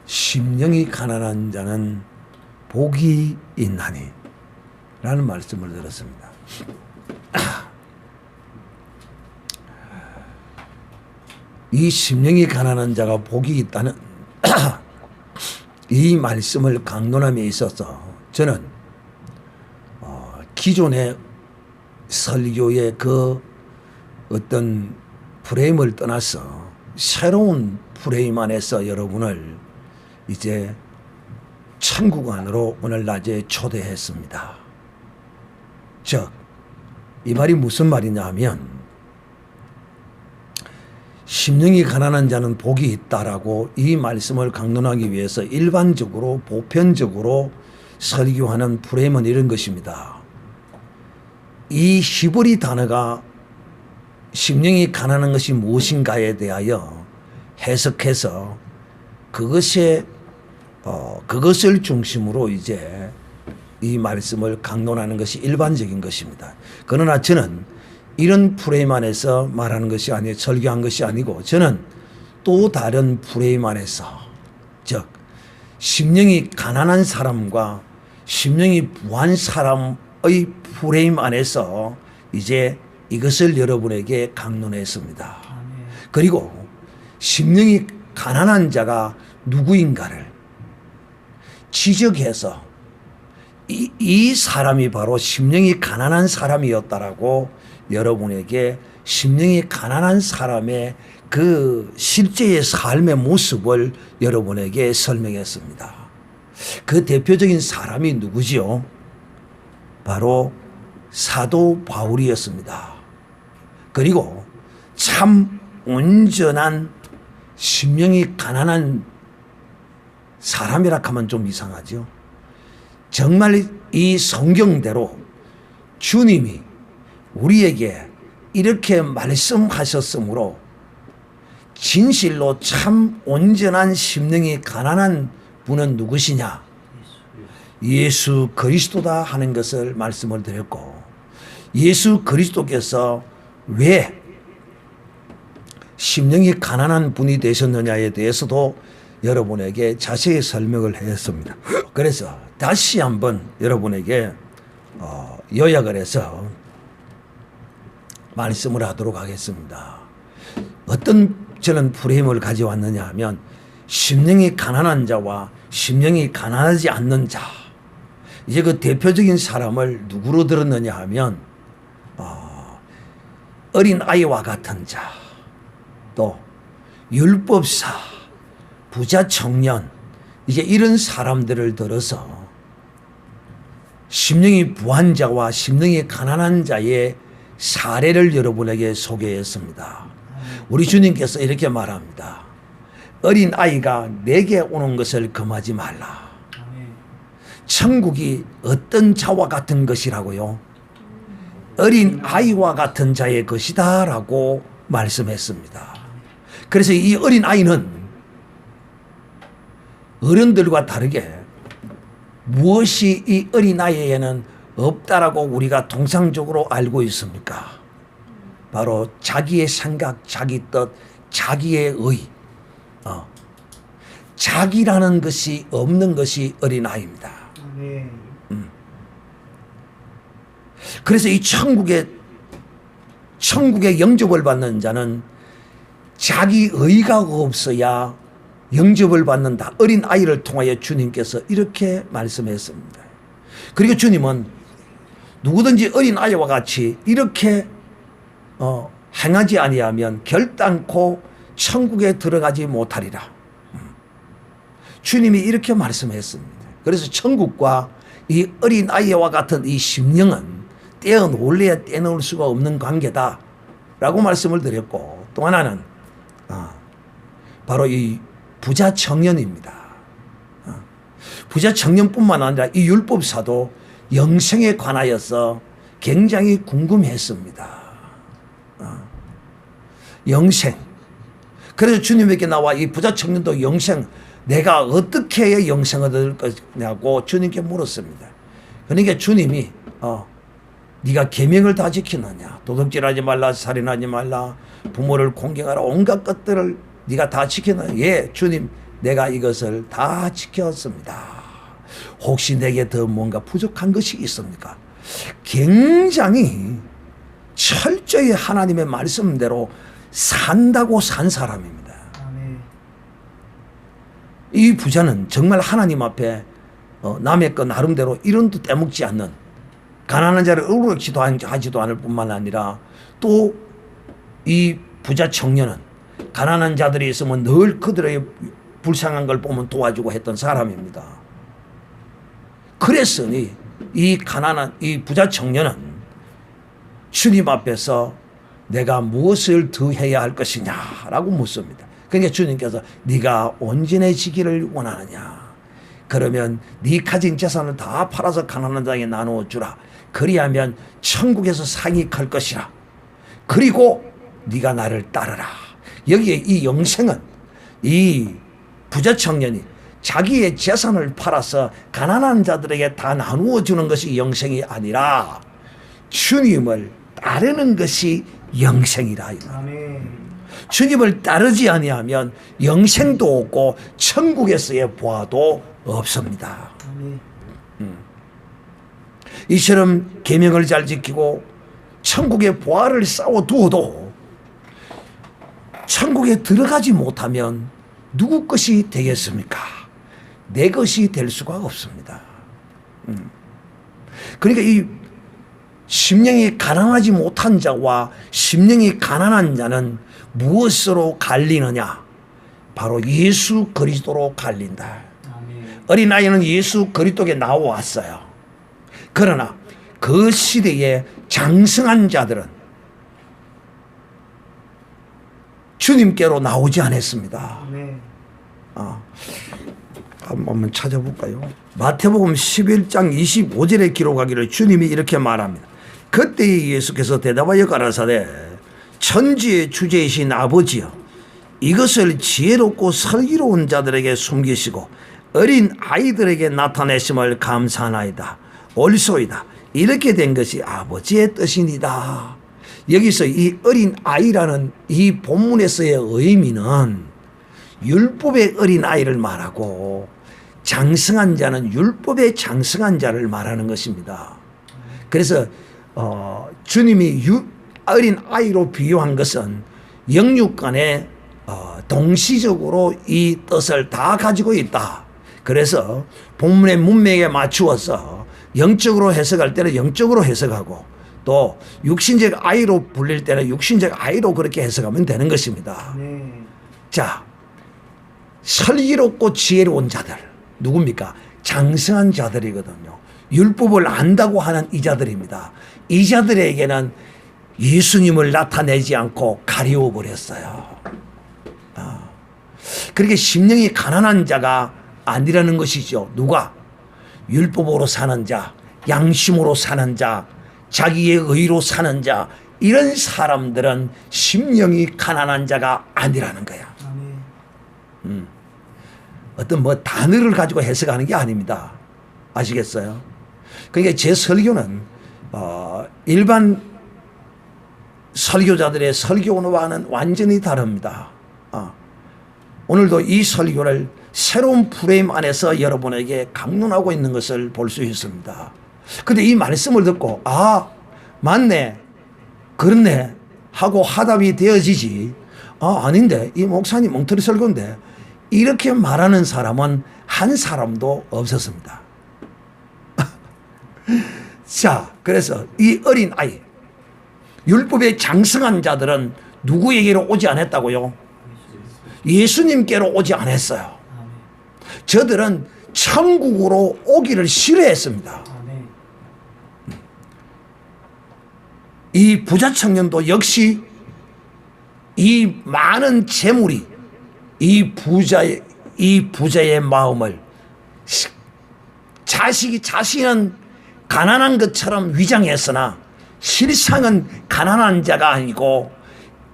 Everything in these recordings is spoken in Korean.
심령이 가난한 자는 복이 있나니 라는 말씀을 들었습니다. 이 심령이 가난한 자가 복이 있다는 이 말씀을 강론함에 있어서 저는 기존의 설교의 그 어떤 프레임을 떠나서 새로운 프레임 안에서 여러분을 이제 천국 안으로 오늘 낮에 초대했습니다. 즉, 이 말이 무슨 말이냐 하면 심령이 가난한 자는 복이 있다라고 이 말씀을 강론하기 위해서 일반적으로 보편적으로 설교하는 프레임은 이런 것입니다. 이 히브리 단어가 심령이 가난한 것이 무엇인가에 대하여 해석해서 그것을 중심으로 이제 이 말씀을 강론하는 것이 일반적인 것입니다. 그러나 저는 이런 프레임 안에서 말하는 것이 아니고 설교한 것이 아니고 저는 또 다른 프레임 안에서 즉 심령이 가난한 사람과 심령이 부한 사람의 프레임 안에서 이제 이것을 여러분에게 강론했습니다. 그리고 심령이 가난한 자가 누구인가를 지적해서 이 사람이 바로 심령이 가난한 사람이었다라고 여러분에게 심령이 가난한 사람의 그 실제의 삶의 모습을 여러분에게 설명했습니다. 그 대표적인 사람이 누구지요? 바로 사도 바울이었습니다. 그리고 참 온전한 심령이 가난한 사람이라 하면 좀 이상하죠. 정말 이 성경대로 주님이 우리에게 이렇게 말씀하셨으므로 진실로 참 온전한 심령이 가난한 분은 누구시냐? 예수 그리스도다 하는 것을 말씀을 드렸고, 예수 그리스도께서 왜 심령이 가난한 분이 되셨느냐에 대해서도 여러분에게 자세히 설명을 했습니다. 그래서 다시 한번 여러분에게 요약을 해서 말씀을 하도록 하겠습니다. 어떤 저는 프레임을 가져왔느냐 하면 심령이 가난한 자와 심령이 가난하지 않는 자, 이제 그 대표적인 사람을 누구로 들었느냐 하면 어린 아이와 같은 자, 또 율법사, 부자 청년, 이제 이런 사람들을 들어서 심령이 부한 자와 심령이 가난한 자의 사례를 여러분에게 소개했습니다. 우리 주님께서 이렇게 말합니다. 어린 아이가 내게 오는 것을 금하지 말라. 천국이 어떤 자와 같은 것이라고요? 어린 아이와 같은 자의 것이다 라고 말씀했습니다. 그래서 이 어린 아이는 어른들과 다르게 무엇이 이 어린아이에는 없다라고 우리가 통상적으로 알고 있습니까? 바로 자기의 생각, 자기 뜻, 자기의 의, 자기라는 것이 없는 것이 어린아이입니다. 그래서 이 천국에 영접을 받는 자는 자기 의가 없어야 영접을 받는다. 어린 아이를 통하여 주님께서 이렇게 말씀했습니다. 그리고 주님은 누구든지 어린 아이와 같이 이렇게 행하지 아니하면 결단코 천국에 들어가지 못하리라. 주님이 이렇게 말씀했습니다. 그래서 천국과 이 어린 아이와 같은 이 심령은 떼어놓을래야 떼어놓을 수가 없는 관계다 라고 말씀을 드렸고, 또 하나는 바로 이 부자 청년입니다. 부자 청년뿐만 아니라 이 율법사도 영생에 관하여서 굉장히 궁금했습니다. 영생. 그래서 주님에게 나와 이 부자 청년도 영생, 내가 어떻게 해야 영생을 얻을 거냐고 주님께 물었습니다. 그러니까 주님이 네가 계명을 다 지키느냐? 도둑질하지 말라, 살인하지 말라, 부모를 공경하라, 온갖 것들을 네가 다 지키느냐? 예, 주님 내가 이것을 다 지켰습니다. 혹시 내게 더 뭔가 부족한 것이 있습니까? 굉장히 철저히 하나님의 말씀대로 산다고 산 사람입니다. 아멘. 이 부자는 정말 하나님 앞에 남의 것 나름대로 이런도 떼먹지 않는, 가난한 자를 의롭지도 하지도 않을 뿐만 아니라 또 이 부자 청년은 가난한 자들이 있으면 늘 그들의 불쌍한 걸 보면 도와주고 했던 사람입니다. 그랬으니 이 부자 청년은 주님 앞에서 내가 무엇을 더 해야 할 것이냐라고 묻습니다. 그러니까 주님께서 네가 온전해지기를 원하느냐? 그러면 네 가진 재산을 다 팔아서 가난한 자에게 나누어 주라. 그리하면 천국에서 상이 클 것이라. 그리고 네가 나를 따르라. 여기에 이 영생은 이 부자 청년이 자기의 재산을 팔아서 가난한 자들에게 다 나누어 주는 것이 영생이 아니라 주님을 따르는 것이 영생이라. 아멘. 주님을 따르지 아니하면 영생도 없고 천국에서의 보아도 없습니다. 아멘. 이처럼 계명을 잘 지키고 천국의 보아를 쌓아두어도 천국에 들어가지 못하면 누구 것이 되겠습니까? 내 것이 될 수가 없습니다. 그러니까 이 심령이 가난하지 못한 자와 심령이 가난한 자는 무엇으로 갈리느냐? 바로 예수 그리스도로 갈린다. 아멘. 어린아이는 예수 그리스도에 나와왔어요. 그러나 그 시대에 장성한 자들은 주님께로 나오지 않았습니다. 아멘. 한번 찾아볼까요? 마태복음 11장 25절에 기록하기를 주님이 이렇게 말합니다. 그때 예수께서 대답하여 가라사대 천지의 주제이신 아버지여, 이것을 지혜롭고 슬기로운 자들에게 숨기시고 어린 아이들에게 나타내심을 감사하나이다. 옳소이다. 이렇게 된 것이 아버지의 뜻이니다. 여기서 이 어린 아이라는 이 본문에서의 의미는 율법의 어린 아이를 말하고 장성한 자는 율법의 장성한 자를 말하는 것입니다. 그래서 주님이 어린 아이로 비유한 것은 영육간에 동시적으로 이 뜻을 다 가지고 있다. 그래서 본문의 문맥에 맞추어서 영적으로 해석할 때는 영적으로 해석하고 또 육신적 아이로 불릴 때는 육신적 아이로 그렇게 해석하면 되는 것입니다. 네. 자, 슬기롭고 지혜로운 자들 누굽니까? 장성한 자들이거든요. 율법을 안다고 하는 이 자들입니다. 이 자들에게는 예수님을 나타내지 않고 가리워 버렸어요. 그렇게 심령이 가난한 자가 아니라는 것이죠. 누가? 율법으로 사는 자, 양심으로 사는 자, 자기의 의로 사는 자, 이런 사람들은 심령이 가난한 자가 아니라는 거야. 아멘. 어떤 뭐 단어를 가지고 해석하는 게 아닙니다. 아시겠어요? 그러니까 제 설교는 일반 설교자들의 설교와는 완전히 다릅니다. 오늘도 이 설교를 새로운 프레임 안에서 여러분에게 강론하고 있는 것을 볼 수 있습니다. 근데 이 말씀을 듣고 맞네, 그렇네 하고 화답이 되어지지, 아닌데 이 목사님 엉터리 설교인데 이렇게 말하는 사람은 한 사람도 없었습니다. 자, 그래서 이 어린 아이, 율법의 장성한 자들은 누구에게로 오지 않았다고요? 예수님께로 오지 않았어요. 저들은 천국으로 오기를 싫어했습니다. 이 부자 청년도 역시 이 많은 재물이 이 부자의 마음을, 자신은 가난한 것처럼 위장했으나 실상은 가난한 자가 아니고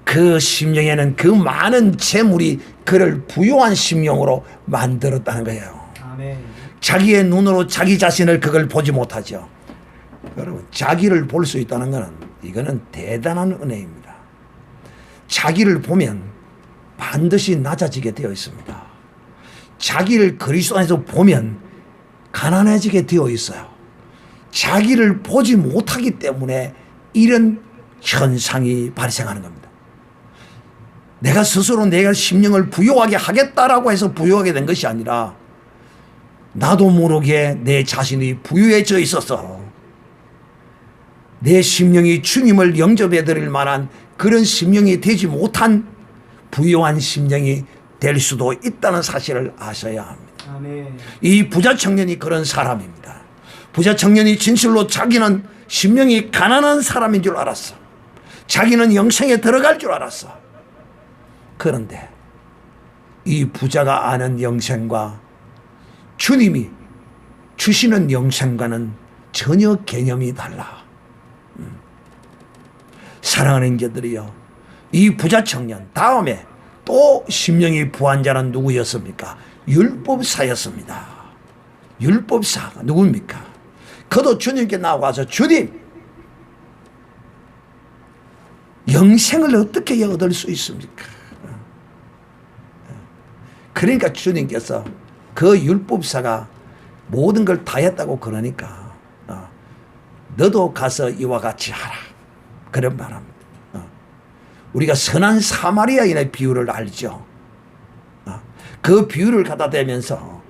그 심령에는 그 많은 재물이 그를 부유한 심령으로 만들었다는 거예요. 아멘. 자기의 눈으로 자기 자신을 그걸 보지 못하죠. 여러분, 자기를 볼 수 있다는 것은 이거는 대단한 은혜입니다. 자기를 보면 반드시 낮아지게 되어 있습니다. 자기를 그리스도 안에서 보면 가난해지게 되어 있어요. 자기를 보지 못하기 때문에 이런 현상이 발생하는 겁니다. 내가 스스로 내가 심령을 부유하게 하겠다라고 해서 부유하게 된 것이 아니라 나도 모르게 내 자신이 부유해져 있어서 내 심령이 주님을 영접해 드릴 만한 그런 심령이 되지 못한 부유한 심령이 될 수도 있다는 사실을 아셔야 합니다. 아멘. 이 부자 청년이 그런 사람입니다. 부자 청년이 진실로 자기는 심령이 가난한 사람인 줄 알았어. 자기는 영생에 들어갈 줄 알았어. 그런데 이 부자가 아는 영생과 주님이 주시는 영생과는 전혀 개념이 달라. 사랑하는 자들이여, 이 부자 청년 다음에 또 심령이 부한 자는 누구였습니까? 율법사였습니다. 율법사가 누굽니까? 그도 주님께 나와서 주님, 영생을 어떻게 얻을 수 있습니까? 그러니까 주님께서 그 율법사가 모든 걸 다 했다고 그러니까 너도 가서 이와 같이 하라, 그런 말합니다. 우리가 선한 사마리아인의 비유를 알죠. 그 비유를 갖다 대면서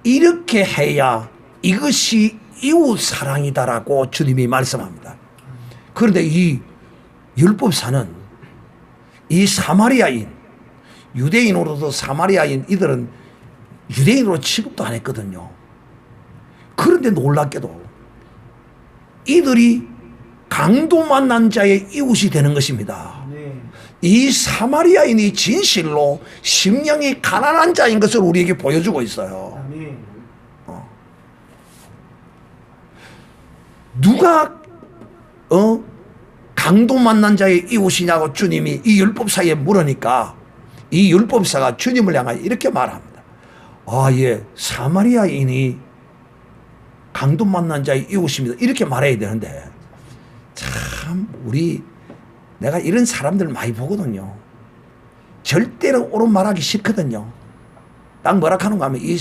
이렇게 해야 이것이 이웃 사랑이다라고 주님이 말씀합니다. 그런데 이 율법사는 이 사마리아인, 유대인으로도 사마리아인 이들은 유대인으로 취급도 안 했거든요. 그런데 놀랍게도 이들이 강도 만난 자의 이웃이 되는 것입니다. 네. 이 사마리아인이 진실로 심령이 가난한 자인 것을 우리에게 보여주고 있어요. 아멘. 누가 강도 만난 자의 이웃이냐고 주님이 이 율법사에 물으니까 이 율법사가 주님을 향하여 이렇게 말합니다. 아, 예, 사마리아인이 강도 만난 자의 이웃입니다. 이렇게 말해야 되는데 참 내가 이런 사람들 많이 보거든요. 절대로 옳은 말하기 싫거든요. 딱 뭐라 하는가 하면 이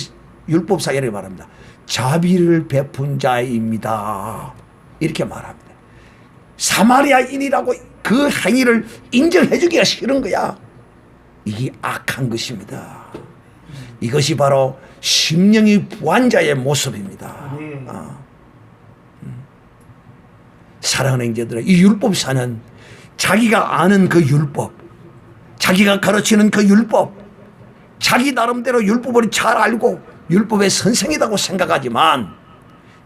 율법사 이렇게 말합니다. 자비를 베푼 자입니다. 이렇게 말합니다. 사마리아인이라고 그 행위를 인정해 주기가 싫은 거야. 이게 악한 것입니다. 이것이 바로 심령이 부한 자의 모습입니다. 사랑하는 형제들아, 이 율법사는 자기가 아는 그 율법, 자기가 가르치는 그 율법, 자기 나름대로 율법을 잘 알고 율법의 선생이라고 생각하지만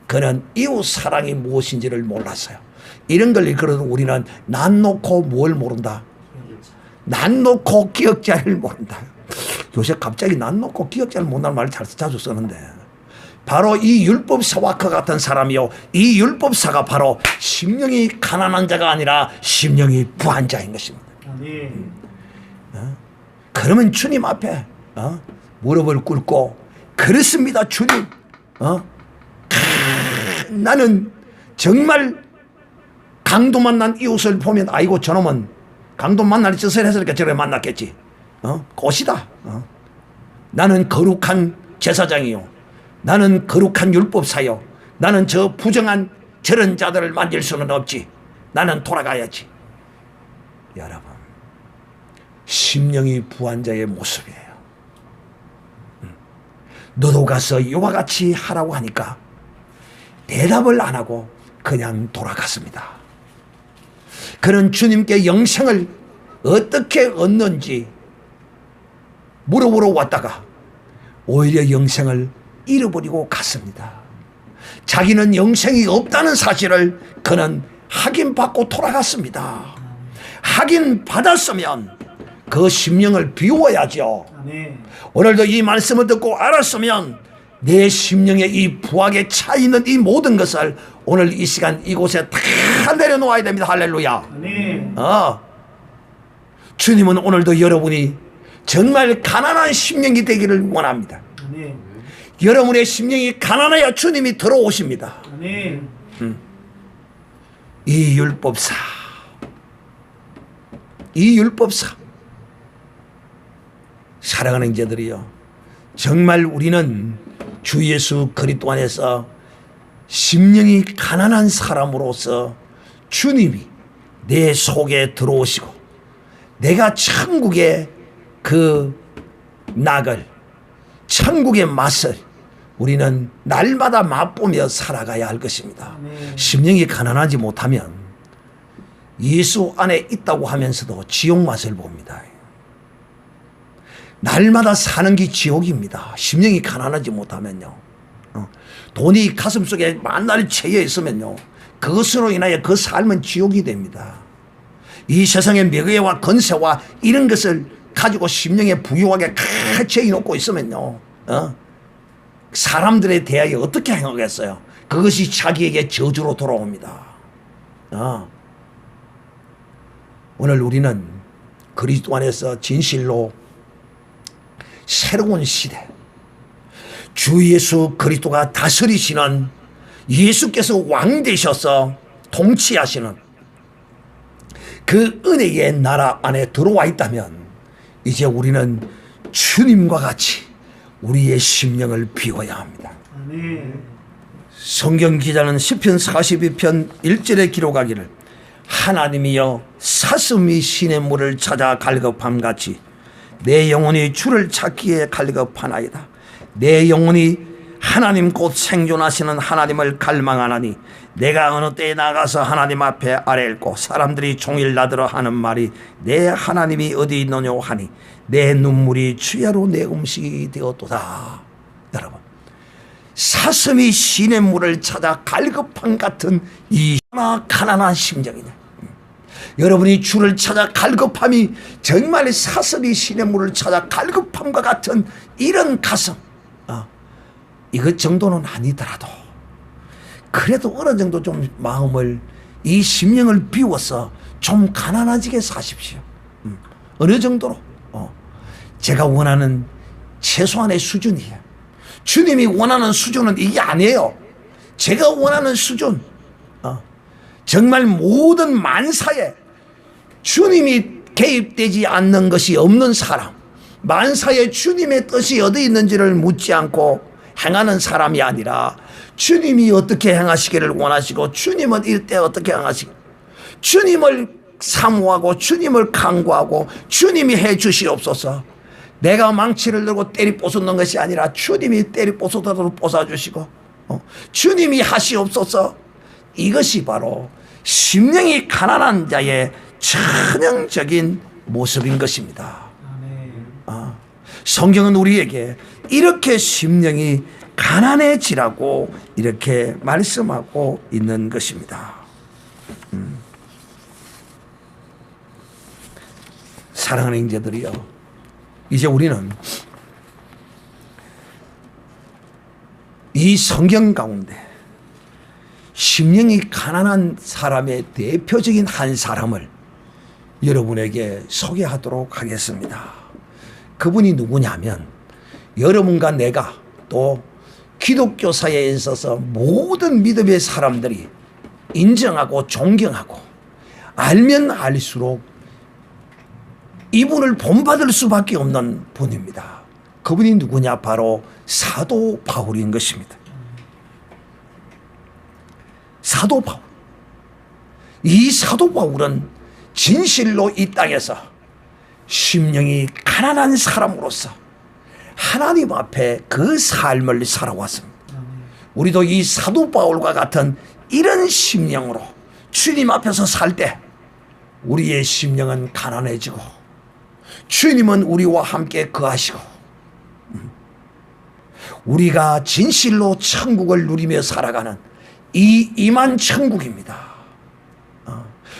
그는 이웃 사랑이 무엇인지를 몰랐어요. 이런 걸 일컬어도 우리는 난 놓고 뭘 모른다? 난 놓고 기억자를 모른다. 요새 갑자기 난 놓고 기억자를 모른다는 말을 자주 쓰는데 바로 이 율법사와 그 같은 사람이요, 이 율법사가 바로 심령이 가난한 자가 아니라 심령이 부한 자인 것입니다. 그러면 주님 앞에 무릎을 꿇고 그렇습니다 주님, 나는 정말 강도 만난 이웃을 보면 아이고 저놈은 강도 만날 짓을 했으니까 저래 만났겠지. 꽃이다. 나는 거룩한 제사장이요, 나는 거룩한 율법사요, 나는 저 부정한 저런 자들을 만질 수는 없지. 나는 돌아가야지. 여러분, 심령이 부한 자의 모습이에요. 너도 가서 이와 같이 하라고 하니까 대답을 안 하고 그냥 돌아갔습니다. 그는 주님께 영생을 어떻게 얻는지 물어보러 왔다가 오히려 영생을 잃어버리고 갔습니다. 자기는 영생이 없다는 사실을 그는 확인받고 돌아갔습니다. 확인받았으면 그 심령을 비워야죠. 오늘도 이 말씀을 듣고 알았으면 내 심령에 이 부하게 차 있는 이 모든 것을 오늘 이 시간 이곳에 다 내려놓아야 됩니다. 할렐루야. 주님은 오늘도 여러분이 정말 가난한 심령이 되기를 원합니다. 여러분의 심령이 가난해야 주님이 들어오십니다. 이 율법사, 사랑하는 형제들이여, 정말 우리는 주 예수 그리스도 안에서 심령이 가난한 사람으로서 주님이 내 속에 들어오시고 내가 천국의 그 낙을, 천국의 맛을 우리는 날마다 맛보며 살아가야 할 것입니다. 심령이 가난하지 못하면 예수 안에 있다고 하면서도 지옥 맛을 봅니다. 날마다 사는 게 지옥입니다. 심령이 가난하지 못하면요. 돈이 가슴속에 만날 채여 있으면요. 그것으로 인하여 그 삶은 지옥이 됩니다. 이 세상의 명예와 건세와 이런 것을 가지고 심령에 부유하게 채여 놓고 있으면요. 사람들에 대하여 어떻게 행하겠어요? 그것이 자기에게 저주로 돌아옵니다. 오늘 우리는 그리스도 안에서 진실로 새로운 시대, 주 예수 그리스도가 다스리시는, 예수께서 왕 되셔서 통치하시는 그 은혜의 나라 안에 들어와 있다면 이제 우리는 주님과 같이 우리의 심령을 비워야 합니다. 성경 기자는 시편 42편 1절에 기록하기를 하나님이여 사슴이 시냇물을 찾아 갈급함같이 내 영혼이 주를 찾기에 갈급하나이다. 내 영혼이 하나님 곧 생존하시는 하나님을 갈망하나니 내가 어느 때에 나가서 하나님 앞에 아뢰고 사람들이 종일 나더러 하는 말이 내 하나님이 어디 있느냐 하니 내 눈물이 주야로 내 음식이 되었도다. 여러분, 사슴이 시냇물을 찾아 갈급함 같은 이 가난한 심정이냐. 여러분이 주를 찾아 갈급함이 정말 사슴이 시냇물을 찾아 갈급함과 같은 이런 가슴, 이것 정도는 아니더라도 그래도 어느 정도 좀 마음을, 이 심령을 비워서 좀 가난해지게 사십시오. 어느 정도로 제가 원하는 최소한의 수준이에요. 주님이 원하는 수준은 이게 아니에요. 제가 원하는 수준, 정말 모든 만사에 주님이 개입되지 않는 것이 없는 사람, 만사에 주님의 뜻이 어디 있는지를 묻지 않고 행하는 사람이 아니라 주님이 어떻게 행하시기를 원하시고 주님은 이때 어떻게 행하시고 주님을 사모하고 주님을 간구하고 주님이 해 주시옵소서. 내가 망치를 들고 때리 부수는 것이 아니라 주님이 때리 부수더라도 부숴주시고 주님이 하시옵소서. 이것이 바로 심령이 가난한 자의 전형적인 모습인 것입니다. 성경은 우리에게 이렇게 심령이 가난해지라고 이렇게 말씀하고 있는 것입니다. 사랑하는 형제들이요, 이제 우리는 이 성경 가운데 심령이 가난한 사람의 대표적인 한 사람을 여러분에게 소개하도록 하겠습니다. 그분이 누구냐면 여러분과 내가 또 기독교사에 있어서 모든 믿음의 사람들이 인정하고 존경하고 알면 알수록 이분을 본받을 수밖에 없는 분입니다. 그분이 누구냐? 바로 사도 바울인 것입니다. 사도 바울. 이 사도 바울은 진실로 이 땅에서 심령이 가난한 사람으로서 하나님 앞에 그 삶을 살아왔습니다. 우리도 이 사도 바울과 같은 이런 심령으로 주님 앞에서 살 때 우리의 심령은 가난해지고 주님은 우리와 함께 거하시고 우리가 진실로 천국을 누리며 살아가는 이 임한 천국입니다.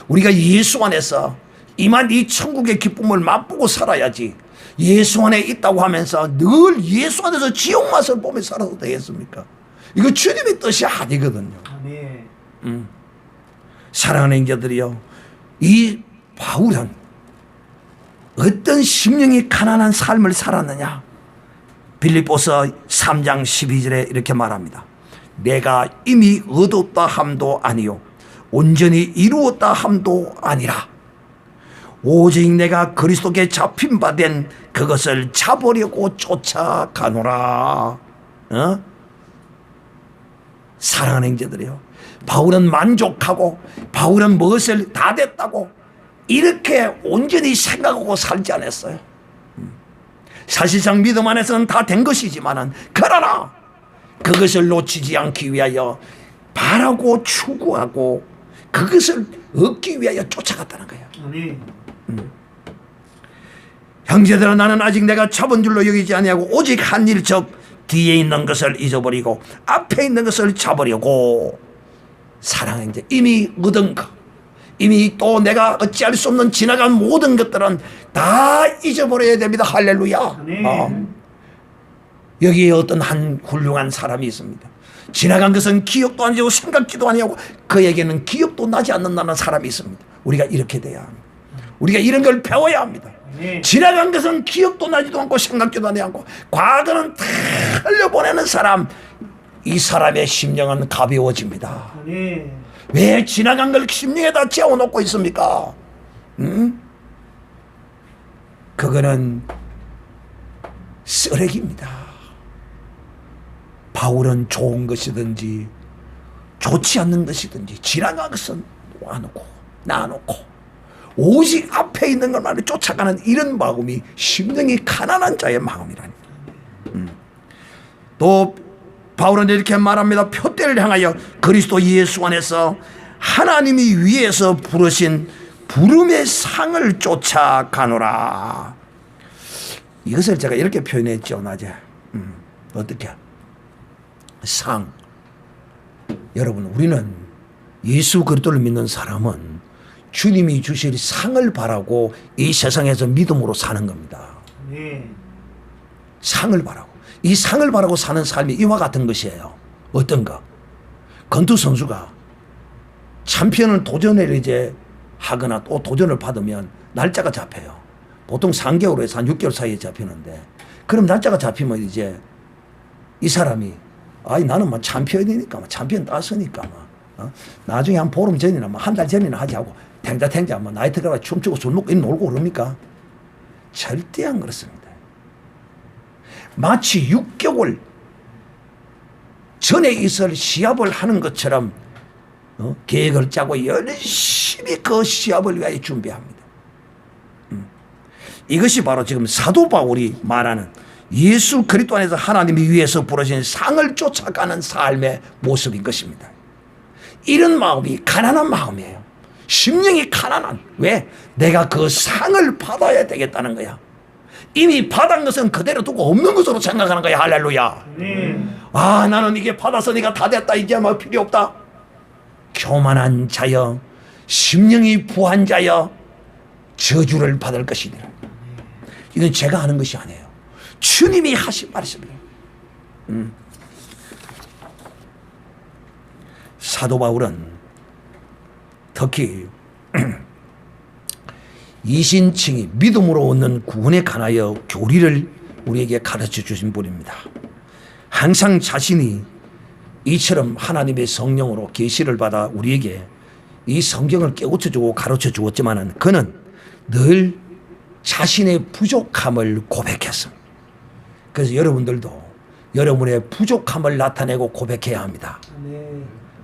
우리가 예수 안에서 임한 이 천국의 기쁨을 맛보고 살아야지 예수 안에 있다고 하면서 늘 예수 안에서 지옥 맛을 보며 살아도 되겠습니까? 이거 주님의 뜻이 아니거든요. 사랑하는 형제들이요, 이 바울은 어떤 심령이 가난한 삶을 살았느냐? 빌립보서 3장 12절에 이렇게 말합니다. 내가 이미 얻었다 함도 아니요 온전히 이루었다 함도 아니라 오직 내가 그리스도께 잡힌 바 된 그것을 잡으려고 쫓아가노라. 사랑하는 형제들이요, 바울은 만족하고 바울은 무엇을 다 됐다고 이렇게 온전히 생각하고 살지 않았어요. 사실상 믿음 안에서는 다 된 것이지만은, 그러나 그것을 놓치지 않기 위하여 바라고 추구하고 그것을 얻기 위하여 쫓아갔다는 거예요. 아멘. 형제들아, 나는 아직 내가 잡은 줄로 여기지 아니하고 오직 한 일, 즉 뒤에 있는 것을 잊어버리고 앞에 있는 것을 잡으려고. 사랑하는 형제, 이미 얻은 것, 이미 또 내가 어찌할 수 없는 지나간 모든 것들은 다 잊어버려야 됩니다. 할렐루야. 아멘. 여기에 어떤 한 훌륭한 사람이 있습니다. 지나간 것은 기억도 안 나고 생각지도 아니하고 그에게는 기억도 나지 않는다는 사람이 있습니다. 우리가 이렇게 돼야 합니다. 우리가 이런 걸 배워야 합니다. 아멘. 지나간 것은 기억도 나지도 않고 생각지도 아니하고 과거는 다 흘려보내는 사람, 이 사람의 심령은 가벼워집니다. 아멘. 왜 지나간 걸 심령에다 채워놓고 있습니까? 그거는 쓰레기입니다. 바울은 좋은 것이든지 좋지 않는 것이든지 지나간 것은 놔놓고 놔놓고 오직 앞에 있는 것만을 쫓아가는 이런 마음이 심령이 가난한 자의 마음이라니. 또 바울은 이렇게 말합니다. 표대를 향하여 그리스도 예수 안에서 하나님이 위에서 부르신 부름의 상을 쫓아가노라. 이것을 제가 이렇게 표현했죠, 낮에. 어떻게? 상. 여러분, 우리는 예수 그리스도를 믿는 사람은 주님이 주실 상을 바라고 이 세상에서 믿음으로 사는 겁니다. 아멘. 상을 바라고. 이 상을 바라고 사는 삶이 이와 같은 것이에요. 어떤가? 권투 선수가 챔피언을 도전을 이제 하거나 또 도전을 받으면 날짜가 잡혀요. 보통 3개월에서 한 6개월 사이에 잡히는데, 그럼 날짜가 잡히면 이제 이 사람이 나는 뭐 챔피언이니까, 챔피언 땄으니까 나중에 한 보름 전이나 한 달 전이나 하지 하고 탱자탱자 나이트 가서 춤추고 술 먹고 놀고 그럽니까? 절대 안 그렇습니다. 마치 6개월 전에 있을 시합을 하는 것처럼 계획을 짜고 열심히 그 시합을 위하여 준비합니다. 이것이 바로 지금 사도 바울이 말하는 예수 그리스도 안에서 하나님이 위에서 부르신 상을 쫓아가는 삶의 모습인 것입니다. 이런 마음이 가난한 마음이에요. 심령이 가난한. 왜? 내가 그 상을 받아야 되겠다는 거야. 이미 받은 것은 그대로 두고 없는 것으로 생각하는 거야. 할렐루야. 나는 이게 받았으니까 다 됐다, 이제 뭐 필요 없다. 교만한 자여, 심령이 부한 자여, 저주를 받을 것이니라. 이건 제가 하는 것이 아니에요. 주님이 하신 말씀이에요. 사도 바울은 특히 이신칭이 믿음으로 얻는 구원에 관하여 교리를 우리에게 가르쳐 주신 분입니다. 항상 자신이 이처럼 하나님의 성령으로 계시를 받아 우리에게 이 성경을 깨우쳐 주고 가르쳐 주었지만은 그는 늘 자신의 부족함을 고백했습니다. 그래서 여러분들도 여러분의 부족함을 나타내고 고백해야 합니다.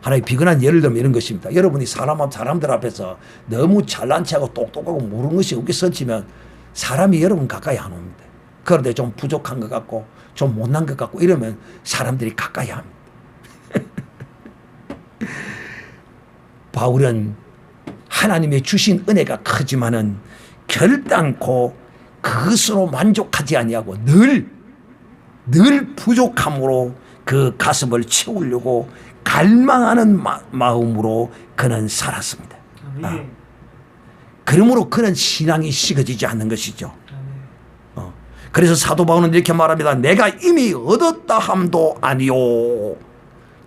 하나의 비근한 예를 들면 이런 것입니다. 여러분이 사람들 앞에서 너무 잘난 체하고 똑똑하고 모르는 것이 여기 서치면 사람이 여러분 가까이 안 옵니다. 그런데 좀 부족한 것 같고 좀 못난 것 같고 이러면 사람들이 가까이 합니다. 바울은 하나님의 주신 은혜가 크지만은 결단코 그것으로 만족하지 아니하고 늘 부족함으로 그 가슴을 채우려고 갈망하는 마음으로 그는 살았습니다. 그러므로 그는 신앙이 식어지지 않는 것이죠. 그래서 사도 바울은 이렇게 말합니다. 내가 이미 얻었다 함도 아니요.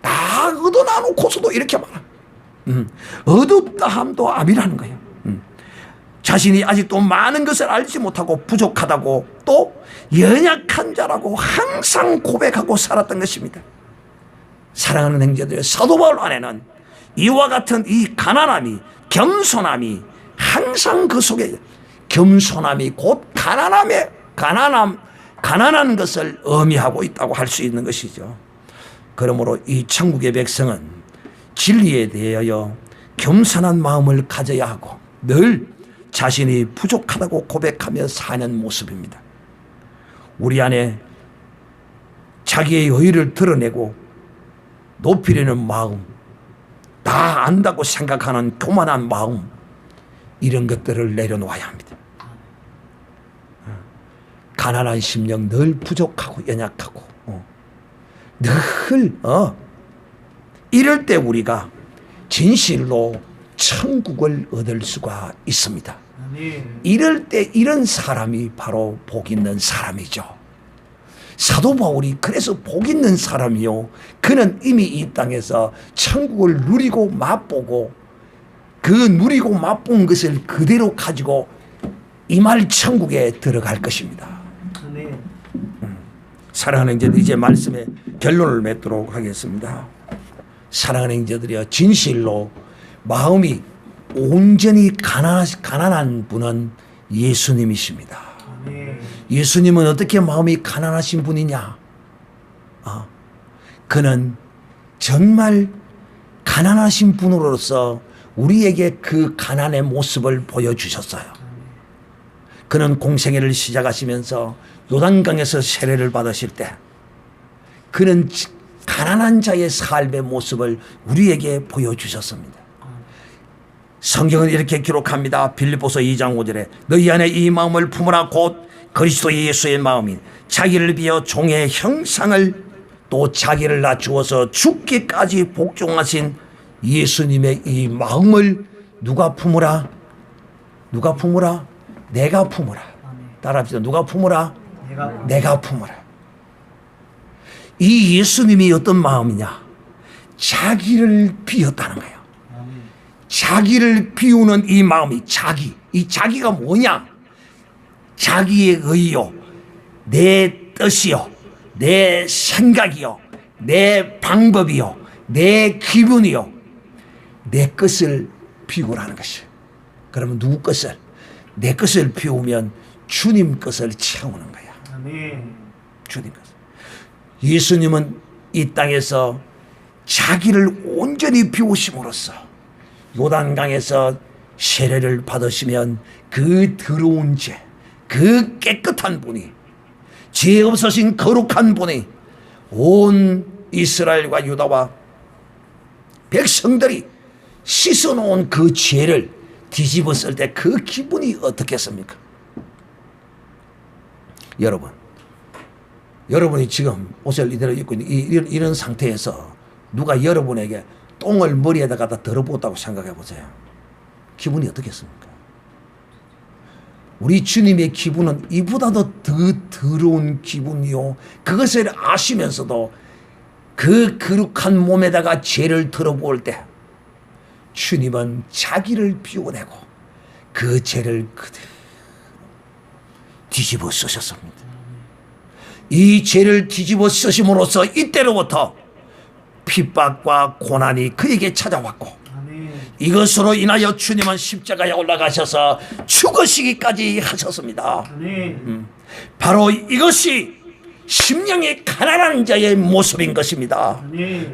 다 얻어놔놓고서도 이렇게 말합니다. 얻었다 함도 아니라는 거예요. 자신이 아직도 많은 것을 알지 못하고 부족하다고 또 연약한 자라고 항상 고백하고 살았던 것입니다. 사랑하는 형제들, 사도 바울 안에는 이와 같은 이 가난함이, 겸손함이 항상 그 속에 겸손함이 곧 가난한 것을 의미하고 있다고 할 수 있는 것이죠. 그러므로 이 천국의 백성은 진리에 대하여 겸손한 마음을 가져야 하고 늘 자신이 부족하다고 고백하며 사는 모습입니다. 우리 안에 자기의 의의를 드러내고 높이려는 마음, 다 안다고 생각하는 교만한 마음, 이런 것들을 내려놓아야 합니다. 가난한 심령, 늘 부족하고 연약하고 늘 이럴 때 우리가 진실로 천국을 얻을 수가 있습니다. 아멘. 이럴 때 이런 사람이 바로 복 있는 사람이죠. 사도 바울이 그래서 복 있는 사람이요, 그는 이미 이 땅에서 천국을 누리고 맛보고 그 누리고 맛본 것을 그대로 가지고 임할 천국에 들어갈 것입니다. 아멘. 사랑하는 형제들, 이제 말씀의 결론을 맺도록 하겠습니다. 사랑하는 형제들이여, 진실로 마음이 온전히 가난한 분은 예수님이십니다. 아멘. 예수님은 어떻게 마음이 가난하신 분이냐? 그는 정말 가난하신 분으로서 우리에게 그 가난의 모습을 보여주셨어요. 그는 공생애를 시작하시면서 요단강에서 세례를 받으실 때 그는 가난한 자의 삶의 모습을 우리에게 보여주셨습니다. 성경은 이렇게 기록합니다. 빌립보서 2장 5절에 너희 안에 이 마음을 품으라, 곧 그리스도 예수의 마음이 자기를 비어 종의 형상을 또 자기를 낮추어서 죽기까지 복종하신 예수님의 이 마음을 누가 품으라? 누가 품으라? 내가 품으라. 따라합시다. 누가 품으라? 내가 품으라. 이 예수님이 어떤 마음이냐? 자기를 비웠다는 거예요. 자기를 비우는 이 마음이 이 자기가 뭐냐? 자기의 의요, 내 뜻이요, 내 생각이요, 내 방법이요, 내 기분이요, 내 것을 비우라는 것이에요. 그러면 누구 것을? 내 것을 비우면 주님 것을 채우는 거야. 아멘. 주님 것. 예수님은 이 땅에서 자기를 온전히 비우심으로써 요단강에서 세례를 받으시면 그 더러운 죄, 그 깨끗한 분이, 죄 없으신 거룩한 분이 온 이스라엘과 유다와 백성들이 씻어놓은 그 죄를 뒤집었을 때 그 기분이 어떻겠습니까? 여러분이 지금 옷을 이대로 입고 있는 이런 상태에서 누가 여러분에게 똥을 머리에다 갖다 덜어붓다고 생각해 보세요. 기분이 어떻겠습니까? 우리 주님의 기분은 이보다도 더 더러운 기분이요, 그것을 아시면서도 그 거룩한 몸에다가 죄를 덜어부을 때 주님은 자기를 비워내고 그 죄를 그대로 뒤집어 쓰셨습니다. 이 죄를 뒤집어 쓰심으로써 이때로부터 핍박과 고난이 그에게 찾아왔고, 이것으로 인하여 주님은 십자가에 올라가셔서 죽으시기까지 하셨습니다. 바로 이것이 심령이 가난한 자의 모습인 것입니다.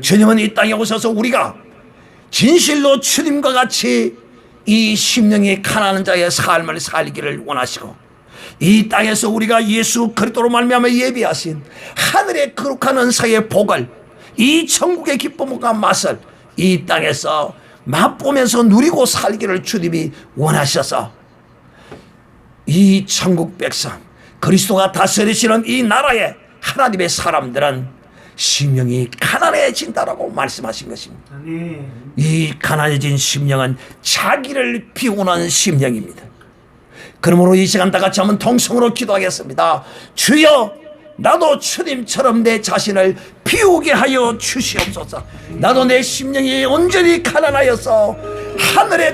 주님은 이 땅에 오셔서 우리가 진실로 주님과 같이 이 심령이 가난한 자의 삶을 살기를 원하시고, 이 땅에서 우리가 예수 그리스도로 말미암아 예비하신 하늘의 거룩한 은사의 복을, 이 천국의 기쁨과 맛을 이 땅에서 맛보면서 누리고 살기를 주님이 원하셔서 이 천국 백성, 그리스도가 다스리시는 이 나라의 하나님의 사람들은 심령이 가난해진다라고 말씀하신 것입니다. 이 가난해진 심령은 자기를 비우는 심령입니다. 그러므로 이 시간 다 같이 한번 통성으로 기도하겠습니다. 주여, 나도 주님처럼 내 자신을 비우게 하여 주시옵소서. 나도 내 심령이 온전히 가난하여서 하늘의